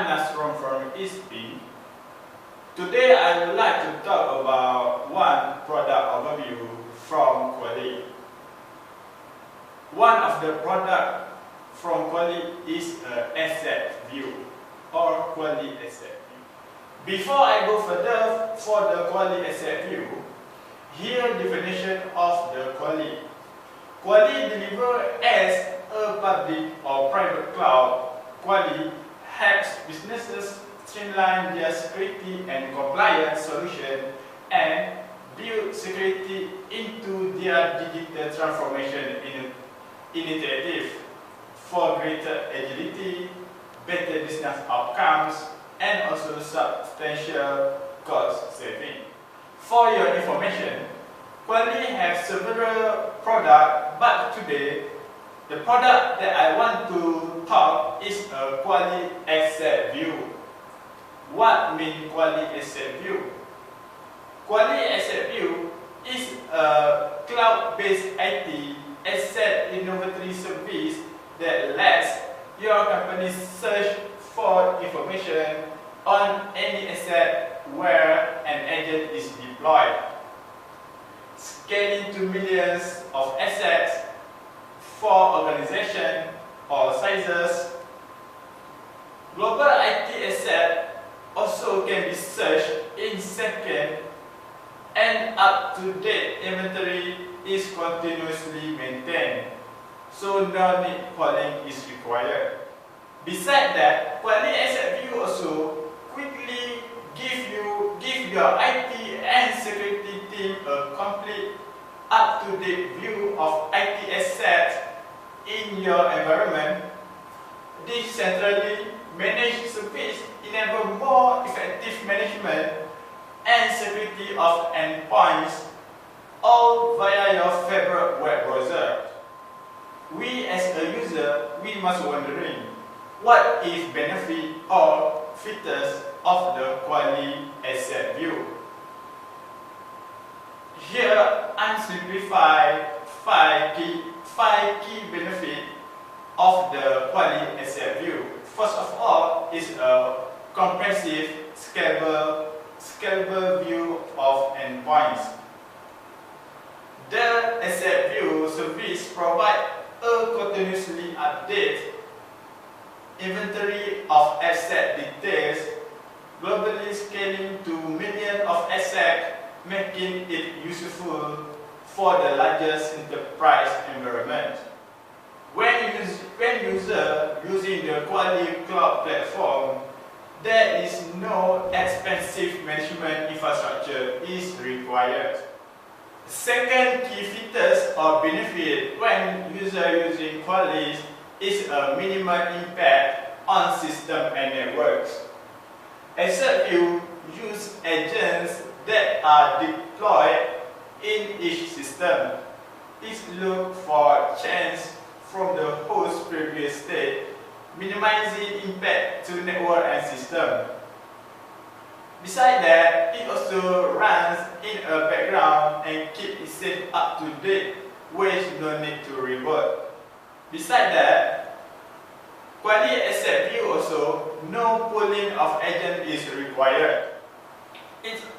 I'm Nasrom from ESP. Today I would like to talk about one product overview from Qualy. One of the products from Qualy is AssetView or Qualy AssetView. Before I go further for the Qualy AssetView, here definition of the Qualy. Qualy delivers as a public or private cloud. Qualy helps businesses streamline their security and compliance solution and build security into their digital transformation initiative for greater agility, better business outcomes, and also substantial cost saving. For your information, Qualy has several products, but today the product that I want to talk is a Qualy AssetView. What means Qualy AssetView? Qualy AssetView is a cloud-based IT asset inventory service that lets your company search for information on any asset where an agent is deployed, scaling to millions of assets for organizations or sizes. Global IT asset also can be searched in seconds, and up-to-date inventory is continuously maintained, so no need calling is required. Besides that, Qualy AssetView also quickly give your IT and security team a complete up-to-date view of IT assets in your environment. This centrally managed service enables more effective management and security of endpoints, all via your favorite web browser. We as a user, we must wondering, what is benefit or features of the Qualy AssetView? Here, I simplify five key benefits of the Qualy AssetView. First of all, is a comprehensive, scalable view of endpoints. The AssetView service provides a continuously update inventory of asset details, globally scaling to millions of assets, making it useful for the largest enterprise environment. When user using the Qualy cloud platform, there is no expensive management infrastructure is required. Second key features or benefit when user using Qualy is a minimal impact on system and networks. AssetView use agents that are deployed in each system. It looks for change from the host previous state, minimizing impact to network and system. Besides that, it also runs in a background and keeps itself up to date with no need to reboot. Besides that, Qualy AssetView also no pooling of agent is required.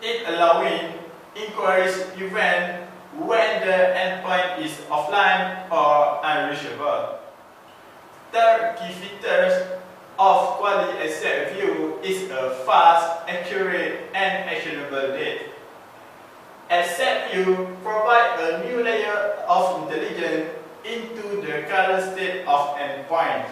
It allowing inquiries even when the endpoint is offline or unreachable. Third key features of Qualy AssetView is a fast, accurate, and actionable data. AssetView provides a new layer of intelligence into the current state of endpoint,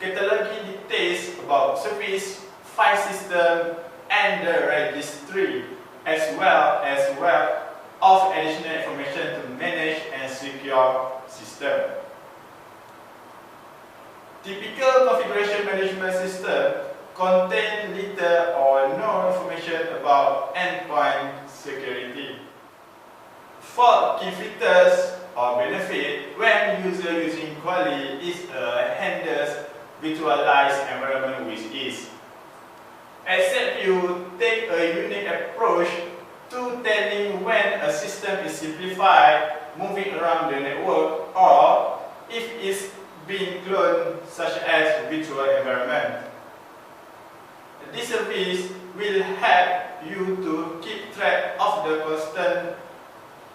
cataloging details about service, file system, and the registry, as well as web of additional information to manage and secure system. Typical configuration management system contain little or no information about endpoint security. Fourth key features or benefit when user using Qualy is a handles virtualized environment with ease. AssetView take a unique approach to telling when a system is simplified, moving around the network, or if it's being cloned, such as virtual environment. This service will help you to keep track of the constant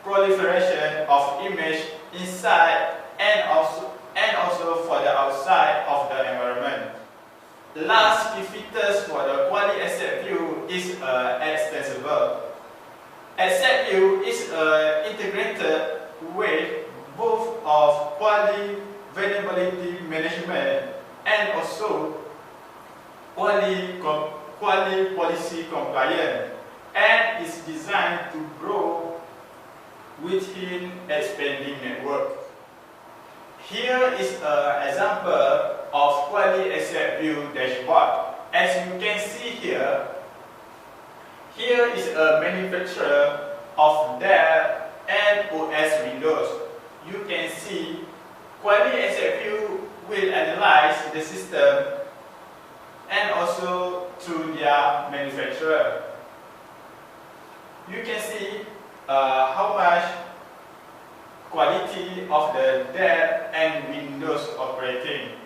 proliferation of image inside and also for the outside of the environment. Last key features for the Qualy AssetView is extensible. AssetView is an integrated way both of Qualy vulnerability management and also Qualy policy compliant, and is designed to grow within expanding network. Here is an example of Qualy AssetView dashboard. As you can see here, here is a manufacturer of Dell and OS Windows. You can see Qualy AssetView will analyze the system and also to their manufacturer. You can see how much quality of the Dell and Windows operating.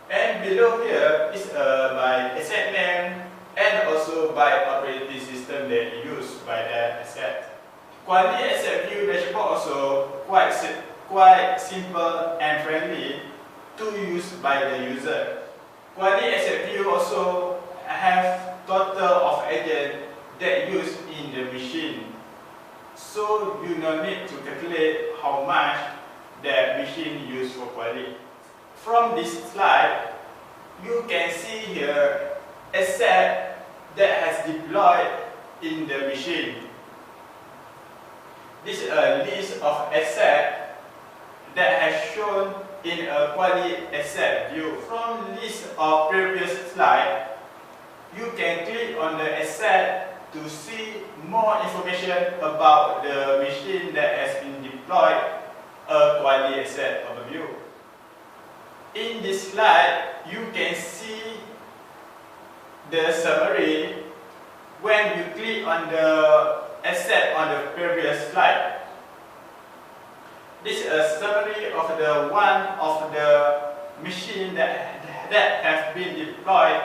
And below here is by asset name and also by operating system that used by that asset. Qualy AssetView dashboard also quite simple and friendly to use by the user. Qualy AssetView also have total of agents that use in the machine, so you don't need to calculate how much the machine use for Qualy. From this slide, you can see here asset that has deployed in the machine. This is a list of assets that has shown in a Qualy AssetView. From list of previous slide, you can click on the asset to see more information about the machine that has been deployed, a Qualy Asset Overview. In this slide, you can see the summary when you click on the asset on the previous slide. This is a summary of the one of the machine that have been deployed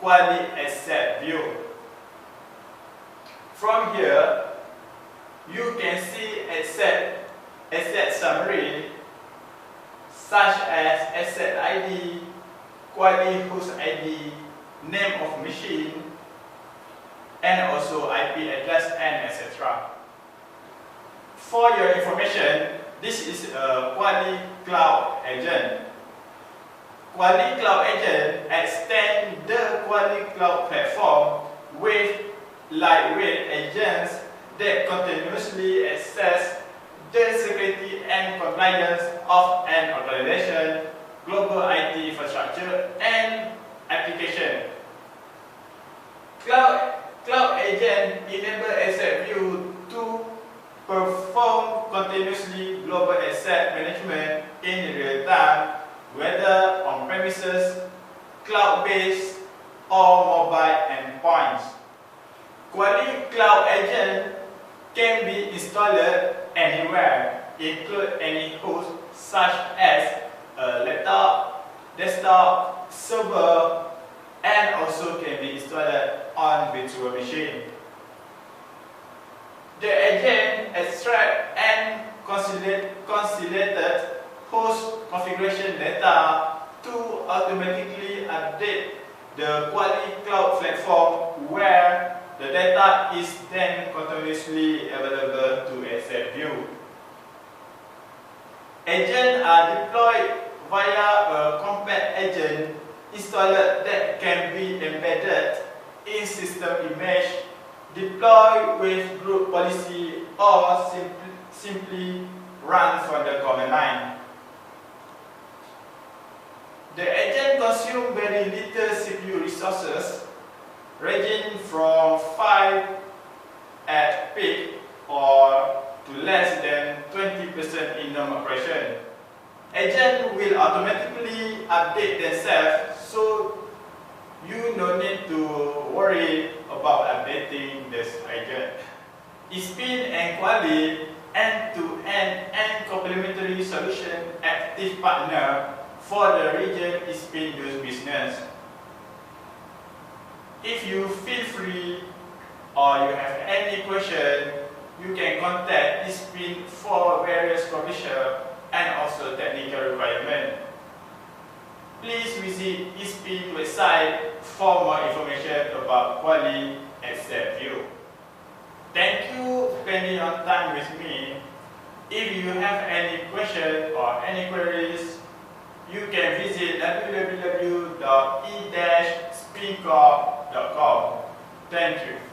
Qualy AssetView. From here, you can see asset summary such as asset ID, Qualy host ID, name of machine, and also IP address and etc. For your information, this is a Qualy Cloud Agent. Qualy Cloud Agent extends the Qualy Cloud Platform with lightweight agents that continuously assess the security and compliance of an organization, global IT infrastructure, and application. Cloud Agent enable AssetView to perform continuously global asset management in real time, whether on premises, cloud-based, or mobile endpoints. Qualy Cloud Agent can be installed anywhere, include any host such as a laptop, desktop, server, and also can be installed on virtual machine. The agent extract and consolidated host configuration data to automatically update the Qualy Cloud Platform, where the data is then continuously available to AssetView. Agents are deployed via a compact agent installer that can be embedded in system image, deployed with group policy, or simply run from the command line. The agent consumes very little CPU resources, ranging from 5 at peak or to less than 20% in normal operation. Agents will automatically update themselves, so you no need to worry about updating this agent. Spin and Qualy end-to-end and complementary solution active partner for the region Spin does business. If you feel free or you have any question, you can contact ISPIN for various commercial and also technical requirements. Please visit ISPIN website for more information about Qualy AssetView. Thank you for spending your time with me. If you have any questions or any queries, you can visit www.e-spincorp.com. Thank you.